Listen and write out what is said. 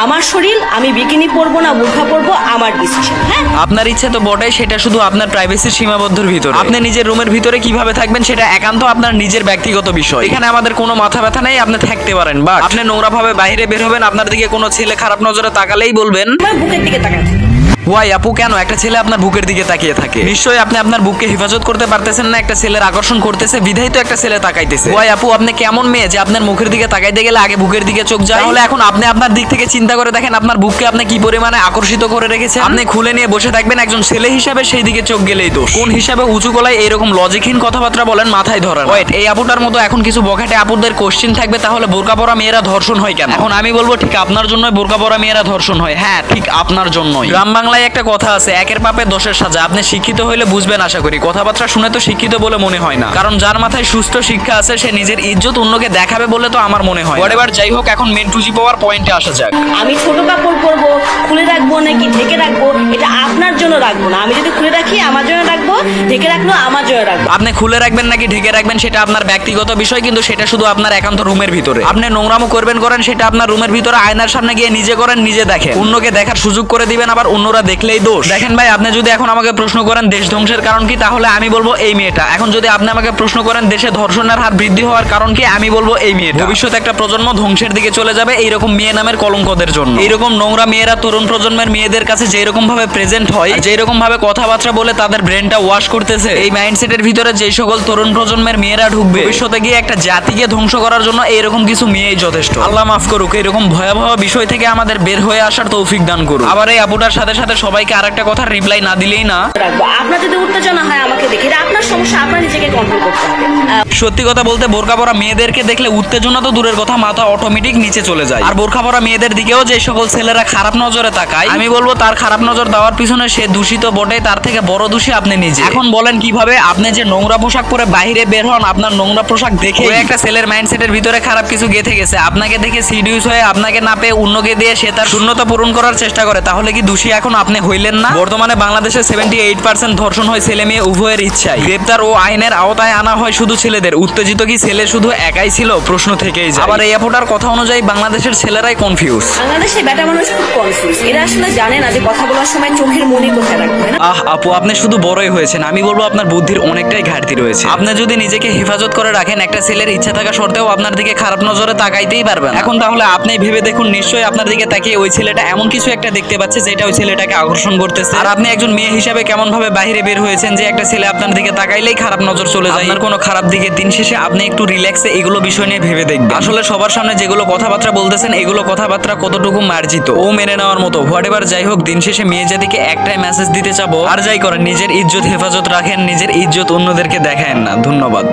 আমার শরীর, আমি বিকিনি পরবো না বোরকা পরবো আমার ডিসিশন। হ্যাঁ, আপনার ইচ্ছে তো বটেই, সেটা শুধু আপনার প্রাইভেসির সীমাবদ্ধের ভিতরে। আপনি নিজের রুমের ভিতরে কিভাবে থাকবেন সেটা একান্ত আপনার নিজের ব্যক্তিগত বিষয়। এখানে আমাদের কোনো মাথা ব্যথা নেই, আপনি থাকতে পারেন। বাট আপনি নোংরা ভাবে বাইরে বের হবেন, আপনার দিকে কোনো ছেলে খারাপ নজরে তাকালেই বলবেন আমার বুকের দিকে তাকান। ওয়াই আপু, কেন একটা ছেলে আপনার বুকের দিকে তাকিয়ে থাকে? নিশ্চয়ই আপনি আপনার বুককে হেফাজত করতে পারতেছেন না, একটা ছেলের আকর্ষণ করতেছে বিধাই তো একটা ছেলে তাকাইতেছে। ওয়াই আপু, আপনি কেমন মেয়ে যে আপনার মুখের দিকে তাকাইতে গেলে আগে বুকের দিকে চোখ যায়? তাহলে এখন আপনি আপনার দিক থেকে চিন্তা করে দেখেন আপনার বুককে আপনি কি পরিমাণে আকর্ষিত করে রেখেছেন। আপনি খুলে নিয়ে বসে থাকবেন, একজন ছেলে হিসাবে সেই দিকে চোখ গেলেই দোষ। কোন হিসাবে উঁচু গলায় এরকম লজিকহীন কথাবার্তা বলেন মাথায় ধরেন। ওয়েট, এই আপুটার মতো এখন কিছু বখাটে আপুদের কোশ্চেন থাকবে, তাহলে বোরকা পরা মেয়েরা ধর্ষণ হয় কেন? এখন আমি বলবো ঠিক আপনার জন্যই বোরকা পরা মেয়েরা ধর্ষণ হয়। হ্যাঁ, ঠিক আপনার জন্যই। গ্রাম বাংলায় একটা কথা আছে, একের পাপে দোষের সাজা। আপনি শিক্ষিত হইলে বুঝবেন আশা করি। কথাবার্তা শুনে তো শিক্ষিত বলে মনে হয় না, কারণ যার মাথায় সুস্থ শিক্ষা আছে সে নিজের ইজ্জত অন্যকে দেখাবে বলে তো আমার মনে হয়। এবার যাই হোক, এখন মেন টু জি পাওয়ার পয়েন্টে আসা যাক। আমি ছোট কাপড় পরবো, খুলে রাখবো নাকি ঢেকে রাখবো এটা আপনার জন্য রাখবো না। আমি যদি খুলে রাখি আমার জন্য রাখবো, ঢেকে রাখলো আমার জন্য রাখবো। আপনি খুলে রাখবেন নাকি ঢেকে রাখবেন সেটা আপনার ব্যক্তিগত বিষয়, কিন্তু সেটা শুধু আপনার একান্ত রুমের ভিতরে। আপনি নোংরামো করেন সেটা আপনার রুমের ভিতরে আয়নার সামনে গিয়ে নিজে করেন, নিজে দেখেন। অন্যকে দেখার সুযোগ করে দিবেন, আবার অন্যরা দেখলেই দোষ। দেখেন ভাই, আপনি যদি এখন আমাকে প্রশ্ন করেন দেশ ধ্বংসের কারণ কি, তাহলে আমি বলবো এই মেয়েটা। এখন যদি আপনি আমাকে প্রশ্ন করেন দেশে ধর্ষণের হার বৃদ্ধি হওয়ার কারণ কি, আমি বলবো এই মেয়েটা। ভবিষ্যতে একটা প্রজন্ম ধ্বংসের দিকে চলে যাবে এইরকম মেয়ে নামের কলঙ্কদের জন্য। এইরকম নোংরা মেয়েরা তরুণ প্রজন্মের মেয়েদের কাছে যেরকম ভাবে প্রেজেন্ট হয়, যেরকম ভাবে কথাবার্তা বলে তাদের ব্রেনটা ওয়াশ করতেছে, এই মাইন্ডসেটের ভিতরে যে সকল তরুণ প্রজন্মের মেয়েরা ঢুকবে ভবিষ্যতে গিয়ে একটা জাতিকে ধ্বংস করার জন্য এইরকম কিছু মেয়েই যথেষ্ট। আল্লাহ মাফ করুক, এরকম ভয়াবহ বিষয় থেকে আমাদের বের হয়ে আসার তৌফিক দান করুক। আবার এই আপুটার সাথে সাথে সবাইকে আরেকটা কথা রিপ্লাই না দিলেই না। আপনার যদি উত্তেজনা হয় আমাকে দেখে, এটা আপনার সমস্যা, আপনার নিজেকে কন্ট্রোল করতে হবে। সত্যি কথা বলতে বোরকা পরা মেয়েদেরকে দেখলে উত্তেজনা তো দূরের কথা, মাথা অটোমেটিক নিচে চলে যায়। আর বোরকা পরা মেয়েদের দিকেও যে সকল ছেলেরা খারাপ নজরে তাকায়, আমি বলবো তার খারাপ নজর দেওয়ার পিছনে সে দূষিত বটে, তার থেকে বড় দোষী আপনি নিজে। এখন বলেন কিভাবে? আপনি যে নোংরা পোশাক পরে বাইরে বের হন, আপনার নোংরা পোশাক দেখে একটা ছেলের মাইন্ডসেটের ভিতরে খারাপ কিছু গেঁথে গেছে, আপনাকে দেখে সিডিউস হয়ে আপনাকে না পেয়ে অন্যকে দিয়ে সে তার শূন্যতা পূরণ করার চেষ্টা করে, তাহলে কি দোষী এখন আপনি হইলেন না? বর্তমানে বাংলাদেশে 78% ধর্ষণ হয় ছেলে মেয়ে উভয়ের ইচ্ছায়। গ্রেপ্তার ও আইনের আওতায় আনা হয় শুধু ছেলেদের। উত্তেজিত কি ছেলে শুধু একাই ছিল? প্রশ্ন থেকেই যায়। আবার এই আপুটার কথা অনুযায়ী বাংলাদেশের ছেলেরাই কনফিউজ। বাংলাদেশে বেটা মানুষ খুব কনফিউজ, এরা আসলে জানে না যে কথা বলার সময় চোখের মনি কোথায় রাখবে। আপু, আপনি শুধু বড়ই হয়েছেন, আমি বলবো আপনার বুদ্ধির অনেকটাই ঘাটতি রয়েছে। আপনি যদি নিজেকে হেফাজত করে রাখেন, একটা ছেলের ইচ্ছা থাকা সত্ত্বেও আপনার দিকে খারাপ নজরে তাকাইতেই পারবেন। এখন তাহলে আপনি ভেবে দেখুন, নিশ্চয়ই আপনার দিকে তাকিয়ে ওই ছেলেটা এমন কিছু একটা দেখতে পাচ্ছে যেটা ওই ছেলেটাকে আকর্ষণ করতেছে। আর আপনি একজন মেয়ে হিসাবে কেমন ভাবে বাইরে বের হয়েছেন যে একটা ছেলে আপনার দিকে তাকাইলেই খারাপ নজর চলে যায়, আপনার কোনো খারাপ দিকে। দিন শেষে আপনি একটু রিল্যাক্সে এগুলো বিষয় নিয়ে ভেবে দেখবেন। আসলে সবার সামনে যেগুলো কথাবার্তা বলতেছেন এগুলো কথাবার্তা কতটুকু মার্জিত ও মেনে নেওয়ার মতো। হোয়াটএভার যাই হোক, দিন শেষে মেয়ে জাতিকে একটাই মেসেজ দিতে চাবো, আর যাই করেন নিজের ইজ্জত হেফাজত রাখেন, নিজের ইজ্জত অন্যদেরকে দেখায়েন না। ধন্যবাদ।